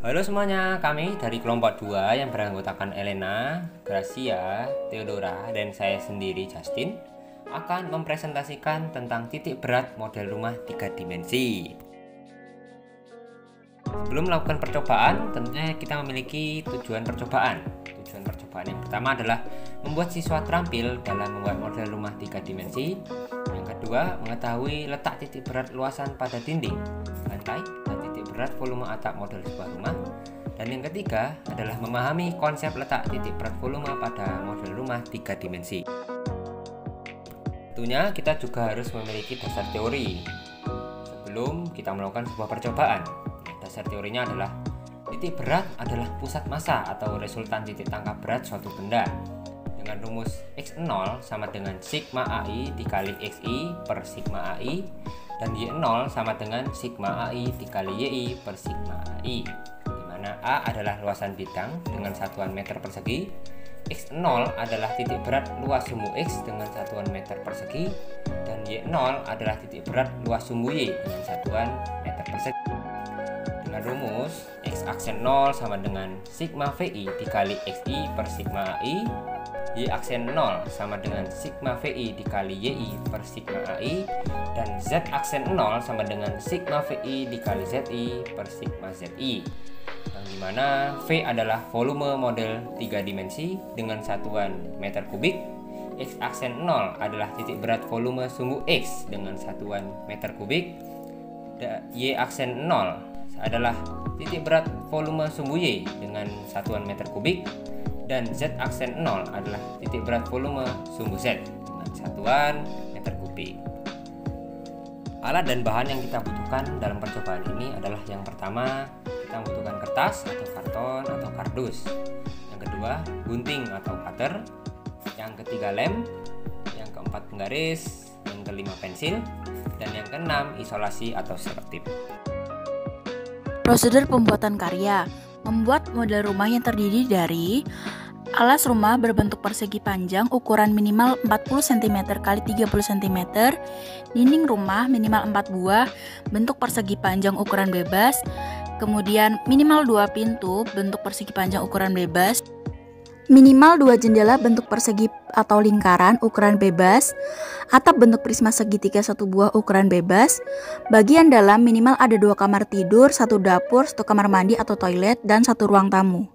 Halo semuanya, kami dari kelompok 2 yang beranggotakan Elena, Gracia, Theodora, dan saya sendiri Justin akan mempresentasikan tentang titik berat model rumah 3 dimensi. Sebelum melakukan percobaan, tentunya kita memiliki tujuan percobaan. Tujuan percobaan yang pertama adalah membuat siswa terampil dalam membuat model rumah 3 dimensi. Yang kedua, mengetahui letak titik berat luasan pada dinding, lantai, dan titik berat volume atap model sebuah rumah. Dan yang ketiga adalah memahami konsep letak titik berat volume pada model rumah 3 dimensi. Tentunya kita juga harus memiliki dasar teori sebelum kita melakukan sebuah percobaan. Dasar teorinya adalah titik berat adalah pusat massa atau resultan titik tangkap berat suatu benda dengan rumus X0 sama dengan sigma AI dikali XI per sigma AI, dan Y0 sama dengan sigma AI dikali YI per sigma AI, di mana A adalah luasan bidang dengan satuan meter persegi, X0 adalah titik berat luas sumbu X dengan satuan meter persegi, dan Y0 adalah titik berat luas sumbu Y dengan satuan meter persegi. Dengan rumus X aksen 0 sama dengan sigma VI dikali XI per sigma AI, Y aksen 0 sama dengan sigma VI dikali YI per sigma AI, dan Z aksen 0 sama dengan sigma VI dikali ZI per sigma ZI, yang dimana V adalah volume model 3 dimensi dengan satuan meter kubik, X aksen 0 adalah titik berat volume sumbu X dengan satuan meter kubik, dan Y aksen 0 adalah titik berat volume sumbu Y dengan satuan meter kubik, dan Z aksen 0 adalah titik berat volume sumbu Z dengan satuan meter kubik. Alat dan bahan yang kita butuhkan dalam percobaan ini adalah yang pertama, kita membutuhkan kertas atau karton atau kardus. Yang kedua, gunting atau cutter. Yang ketiga, lem. Yang keempat, penggaris. Yang kelima, pensil. Dan yang keenam, isolasi atau selotip. Prosedur pembuatan karya. Membuat model rumah yang terdiri dari alas rumah berbentuk persegi panjang ukuran minimal 40 cm x 30 cm, dinding rumah minimal 4 buah bentuk persegi panjang ukuran bebas, kemudian minimal 2 pintu bentuk persegi panjang ukuran bebas, minimal 2 jendela bentuk persegi atau lingkaran ukuran bebas, atap bentuk prisma segitiga 1 buah ukuran bebas, bagian dalam minimal ada 2 kamar tidur, 1 dapur, 1 kamar mandi atau toilet, dan 1 ruang tamu.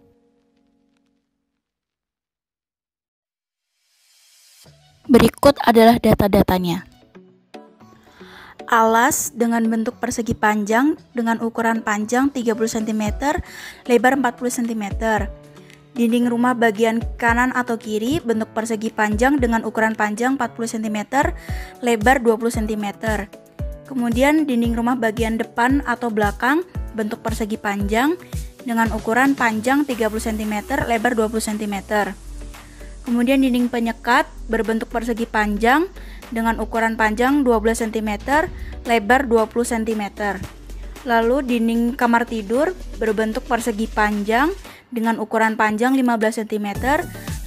Berikut adalah data-datanya. Alas dengan bentuk persegi panjang dengan ukuran panjang 30 cm, lebar 40 cm. Dinding rumah bagian kanan atau kiri bentuk persegi panjang dengan ukuran panjang 40 cm, lebar 20 cm. Kemudian dinding rumah bagian depan atau belakang bentuk persegi panjang dengan ukuran panjang 30 cm, lebar 20 cm. Kemudian dinding penyekat berbentuk persegi panjang dengan ukuran panjang 12 cm, lebar 20 cm. Lalu dinding kamar tidur berbentuk persegi panjang dengan ukuran panjang 15 cm,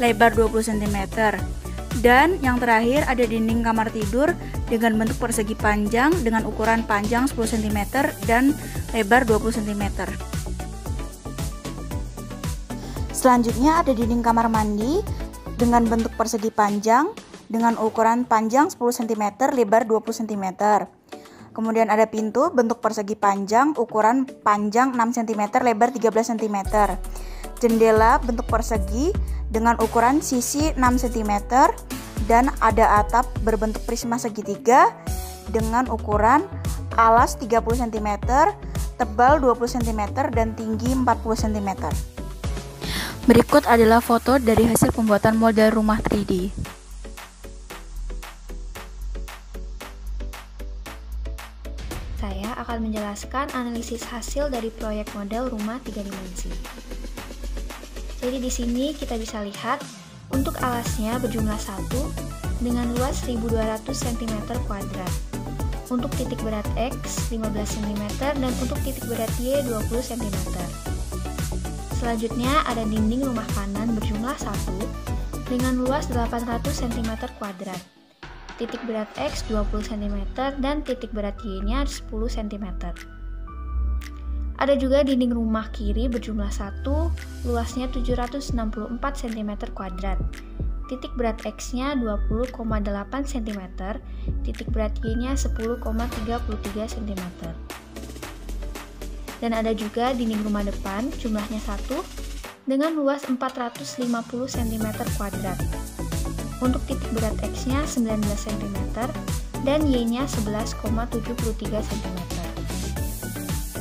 lebar 20 cm. Dan yang terakhir ada dinding kamar tidur dengan bentuk persegi panjang dengan ukuran panjang 10 cm dan lebar 20 cm. Selanjutnya ada dinding kamar mandi dengan bentuk persegi panjang dengan ukuran panjang 10 cm, lebar 20 cm. Kemudian ada pintu bentuk persegi panjang, ukuran panjang 6 cm, lebar 13 cm. Jendela bentuk persegi dengan ukuran sisi 6 cm, dan ada atap berbentuk prisma segitiga dengan ukuran alas 30 cm, tebal 20 cm, dan tinggi 40 cm. Berikut adalah foto dari hasil pembuatan model rumah 3D. Saya akan menjelaskan analisis hasil dari proyek model rumah 3 dimensi. Jadi di sini kita bisa lihat untuk alasnya berjumlah 1 dengan luas 1200 cm². Untuk titik berat X 15 cm dan untuk titik berat Y 20 cm. Selanjutnya ada dinding rumah kanan berjumlah 1 dengan luas 800 cm². Titik berat X 20 cm dan titik berat Y-nya 10 cm. Ada juga dinding rumah kiri berjumlah 1, luasnya 764 cm². Titik berat X-nya 20,8 cm, titik berat Y-nya 10,33 cm. Dan ada juga dinding rumah depan, jumlahnya 1, dengan luas 450 cm². Untuk titik berat X-nya 19 cm, dan Y-nya 11,73 cm.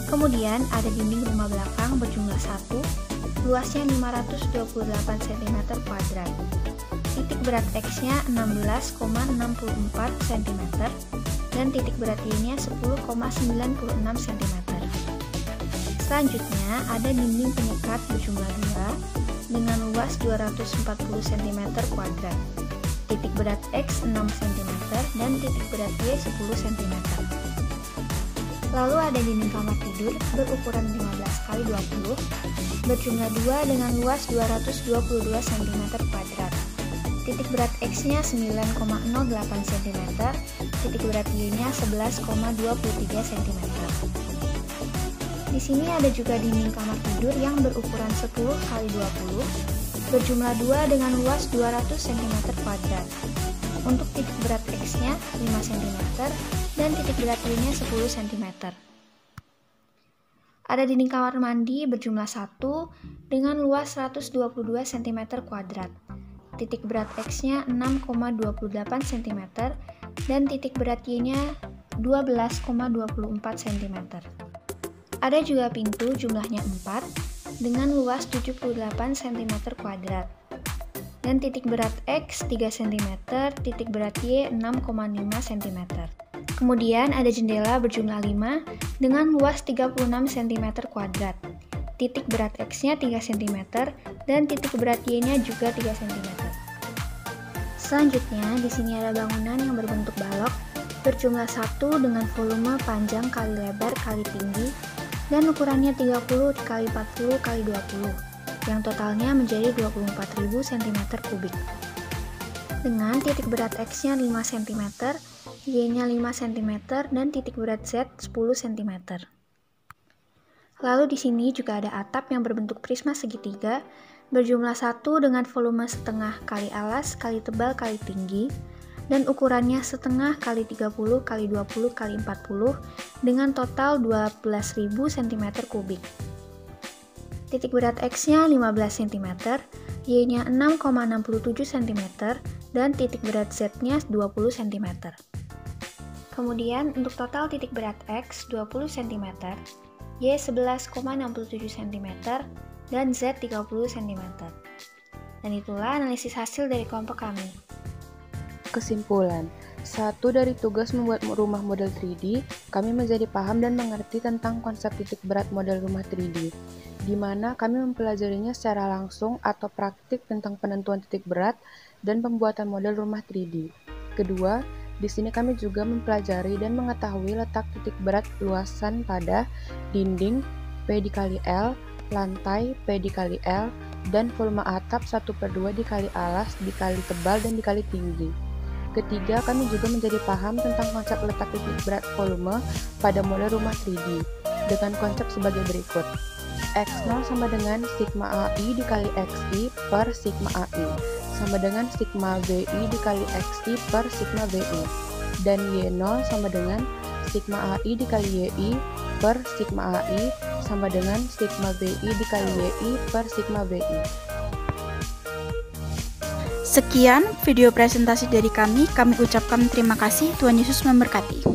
Kemudian ada dinding rumah belakang berjumlah 1, luasnya 528 cm². Titik berat X-nya 16,64 cm dan titik berat Y-nya 10,96 cm. Selanjutnya ada dinding penyekat berjumlah 2 dengan luas 240 cm². Titik berat X 6 cm dan titik berat Y 10 cm. Lalu ada dinding kamar tidur berukuran 15x20 berjumlah 2 dengan luas 222 cm². Titik berat X-nya 9,08 cm, titik berat Y-nya 11,23 cm. Di sini ada juga dinding kamar tidur yang berukuran 10x20 berjumlah 2 dengan luas 200 cm². Untuk titik berat X-nya 5 cm dan titik berat Y-nya 10 cm. Ada dinding kamar mandi berjumlah 1 dengan luas 122 cm². Titik berat X-nya 6,28 cm dan titik berat Y-nya 12,24 cm. Ada juga pintu jumlahnya 4 dengan luas 78 cm². Dan titik berat X 3 cm, titik berat Y 6,5 cm. Kemudian ada jendela berjumlah 5 dengan luas 36 cm². Titik berat X-nya 3 cm dan titik berat Y-nya juga 3 cm. Selanjutnya, di sini ada bangunan yang berbentuk balok berjumlah 1 dengan volume panjang kali lebar kali tinggi dan ukurannya 30 x 40 x 20 yang totalnya menjadi 24.000 cm3. Dengan titik berat X-nya 5 cm, Y-nya 5 cm dan titik berat Z 10 cm. Lalu di sini juga ada atap yang berbentuk prisma segitiga berjumlah 1 dengan volume setengah kali alas kali tebal kali tinggi dan ukurannya setengah kali 30 kali 20 kali 40 dengan total 12.000 cm3. Titik berat X-nya 15 cm, Y-nya 6,67 cm dan titik berat Z-nya 20 cm. Kemudian untuk total titik berat X 20 cm, Y 11,67 cm, dan Z 30 cm. Dan itulah analisis hasil dari kelompok kami. Kesimpulan, satu dari tugas membuat rumah model 3D, kami menjadi paham dan mengerti tentang konsep titik berat model rumah 3D, di mana kami mempelajarinya secara langsung atau praktik tentang penentuan titik berat dan pembuatan model rumah 3D. Kedua, di sini kami juga mempelajari dan mengetahui letak titik berat luasan pada dinding P dikali L, lantai P dikali L, dan volume atap 1/2 dikali alas dikali tebal dan dikali tinggi. Ketiga, kami juga menjadi paham tentang konsep letak titik berat volume pada model rumah 3D dengan konsep sebagai berikut. X0 sama dengan sigma AI dikali XI per sigma AI sama dengan sigma VI dikali XI per sigma VI, dan Y0 sama dengan sigma AI dikali YI per sigma AI sama dengan sigma VI dikali YI per sigma VI. Sekian video presentasi dari kami ucapkan terima kasih. Tuhan Yesus memberkati.